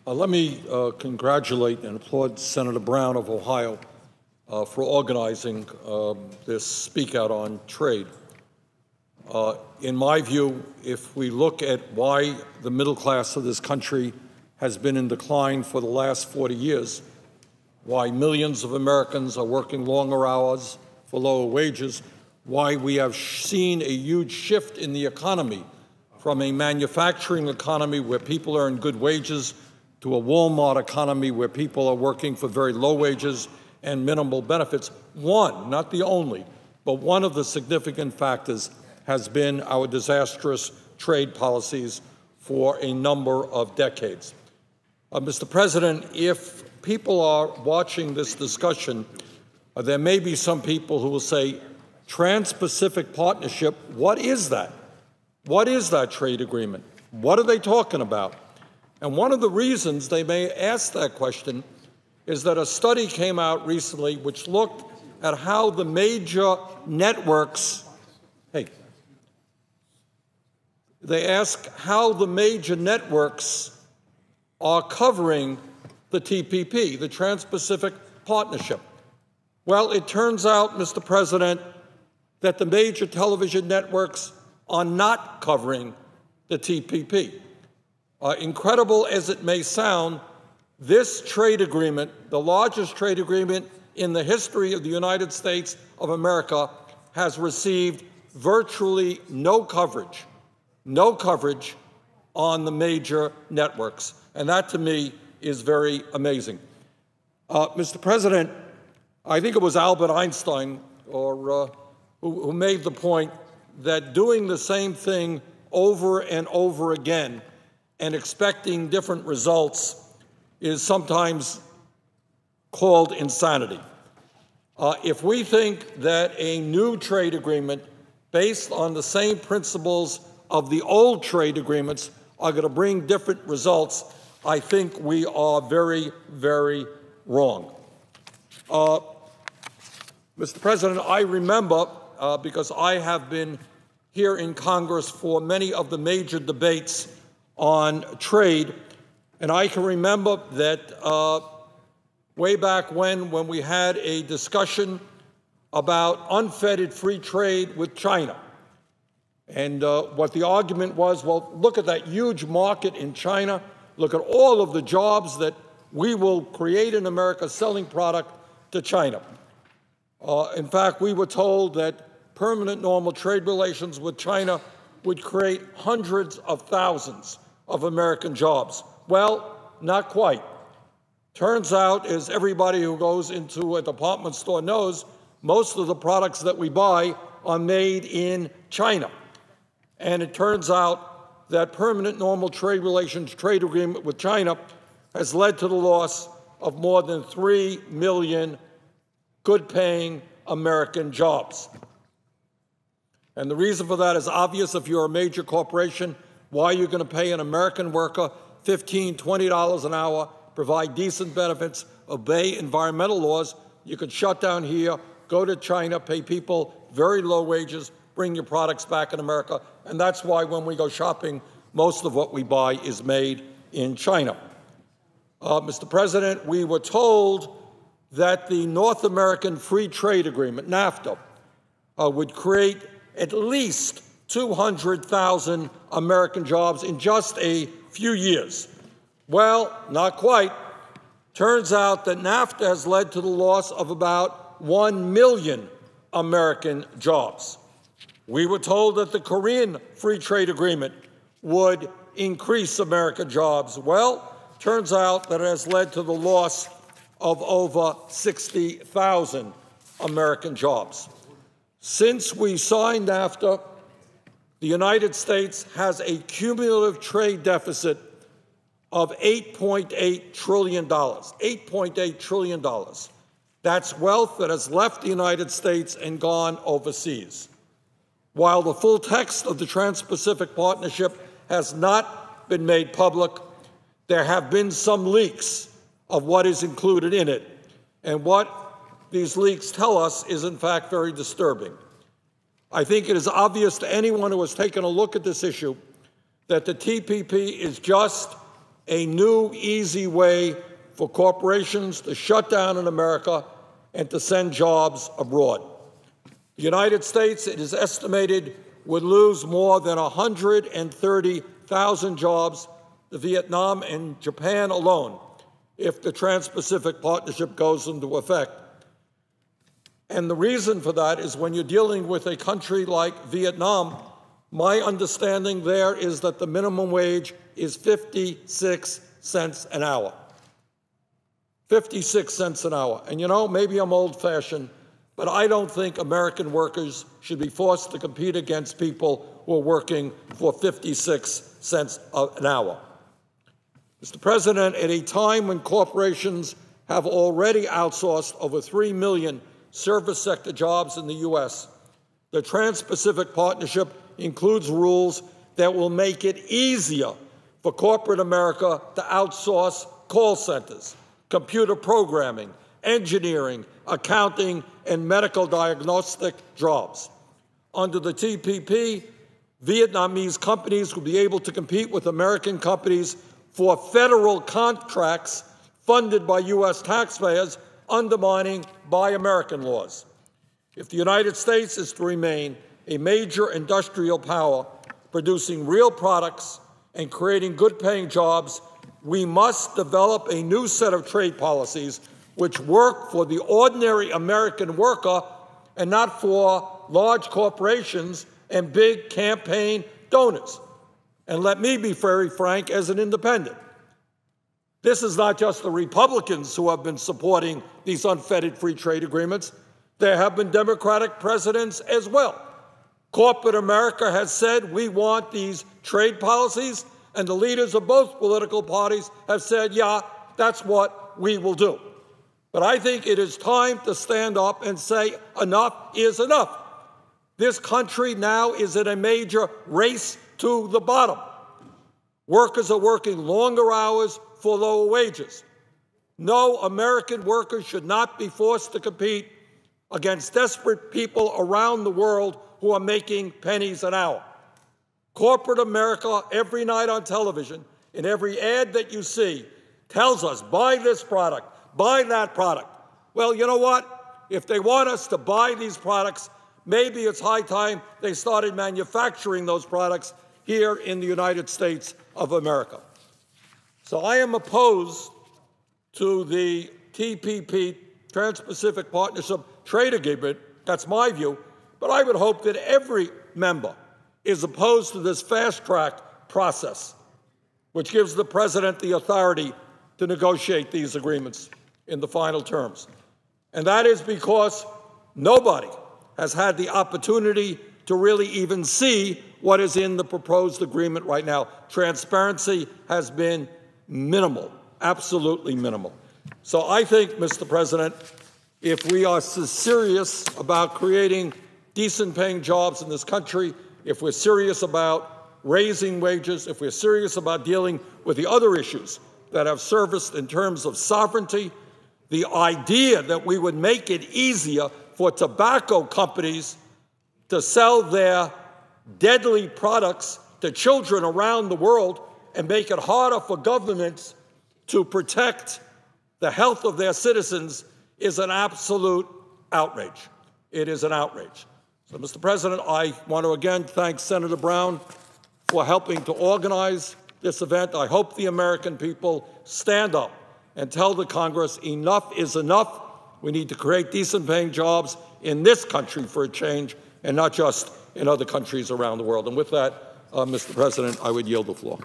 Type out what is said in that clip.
Let me congratulate and applaud Senator Brown of Ohio for organizing this Speak Out on trade. In my view, if we look at why the middle class of this country has been in decline for the last 40 years, why millions of Americans are working longer hours for lower wages, why we have seen a huge shift in the economy from a manufacturing economy where people earn good wages to a Walmart economy where people are working for very low wages and minimal benefits. One, not the only, but one of the significant factors has been our disastrous trade policies for a number of decades. Mr. President, if people are watching this discussion, there may be some people who will say, Transpacific Partnership, what is that? What is that trade agreement? What are they talking about? And one of the reasons they may ask that question is that a study came out recently which looked at how the major networks, they ask how the major networks are covering the TPP, the Trans-Pacific Partnership. Well, it turns out, Mr. President, that the major television networks are not covering the TPP. Incredible as it may sound, this trade agreement, the largest trade agreement in the history of the United States of America, has received virtually no coverage on the major networks. And that, to me, is very amazing. Mr. President, I think it was Albert Einstein who made the point that doing the same thing over and over again and expecting different results is sometimes called insanity. If we think that a new trade agreement based on the same principles of the old trade agreements are going to bring different results, I think we are very, very wrong. Mr. President, I remember, because I have been here in Congress for many of the major debates on trade, and I can remember that way back when we had a discussion about unfettered free trade with China. And what the argument was, well, look at that huge market in China. Look at all of the jobs that we will create in America selling product to China. In fact, we were told that permanent normal trade relations with China would create hundreds of thousands of American jobs. Well, not quite. Turns out, as everybody who goes into a department store knows, most of the products that we buy are made in China. And it turns out that permanent normal trade relations trade agreement with China has led to the loss of more than 3 million good-paying American jobs. And the reason for that is obvious. If you're a major corporation, why are you going to pay an American worker $15, $20 an hour, provide decent benefits, obey environmental laws? You could shut down here, go to China, pay people very low wages, bring your products back in America. And that's why when we go shopping, most of what we buy is made in China. Mr. President, we were told that the North American Free Trade Agreement, NAFTA, would create at least 200,000 American jobs in just a few years. Well, not quite. Turns out that NAFTA has led to the loss of about 1 million American jobs. We were told that the Korean Free Trade Agreement would increase American jobs. Well, turns out that it has led to the loss of over 60,000 American jobs. Since we signed NAFTA, the United States has a cumulative trade deficit of $8.8 trillion. $8.8 trillion. That's wealth that has left the United States and gone overseas. While the full text of the Trans-Pacific Partnership has not been made public, there have been some leaks of what is included in it. And what these leaks tell us is, in fact, very disturbing. I think it is obvious to anyone who has taken a look at this issue that the TPP is just a new, easy way for corporations to shut down in America and to send jobs abroad. The United States, it is estimated, would lose more than 130,000 jobs to Vietnam and Japan alone if the Transpacific Partnership goes into effect. And the reason for that is when you're dealing with a country like Vietnam, my understanding there is that the minimum wage is 56 cents an hour. 56 cents an hour. And you know, maybe I'm old-fashioned, but I don't think American workers should be forced to compete against people who are working for 56 cents an hour. Mr. President, at a time when corporations have already outsourced over 3 million service sector jobs in the U.S., the Trans-Pacific Partnership includes rules that will make it easier for corporate America to outsource call centers, computer programming, engineering, accounting, and medical diagnostic jobs. Under the TPP, Vietnamese companies will be able to compete with American companies for federal contracts funded by U.S. taxpayers, undermining Buy American laws. If the United States is to remain a major industrial power, producing real products and creating good-paying jobs, we must develop a new set of trade policies which work for the ordinary American worker and not for large corporations and big campaign donors. And let me be very frank, as an independent, this is not just the Republicans who have been supporting these unfettered free trade agreements. There have been Democratic presidents as well. Corporate America has said we want these trade policies, and the leaders of both political parties have said, yeah, that's what we will do. But I think it is time to stand up and say enough is enough. This country now is in a major race to the bottom. Workers are working longer hours for lower wages. No American worker should not be forced to compete against desperate people around the world who are making pennies an hour. Corporate America, every night on television, in every ad that you see, tells us, buy this product, buy that product. Well, you know what? If they want us to buy these products, maybe it's high time they started manufacturing those products here in the United States of America. So I am opposed to the TPP, Trans-Pacific Partnership trade agreement. That's my view. But I would hope that every member is opposed to this fast-track process, which gives the president the authority to negotiate these agreements in the final terms. And that is because nobody has had the opportunity to really even see what is in the proposed agreement right now. Transparency has been minimal, absolutely minimal. So I think, Mr. President, if we are serious about creating decent-paying jobs in this country, if we're serious about raising wages, if we're serious about dealing with the other issues that have surfaced in terms of sovereignty, the idea that we would make it easier for tobacco companies to sell their deadly products to children around the world and make it harder for governments to protect the health of their citizens is an absolute outrage. It is an outrage. So, Mr. President, I want to again thank Senator Brown for helping to organize this event. I hope the American people stand up and tell the Congress enough is enough. We need to create decent-paying jobs in this country for a change and not just in other countries around the world. And with that, Mr. President, I would yield the floor.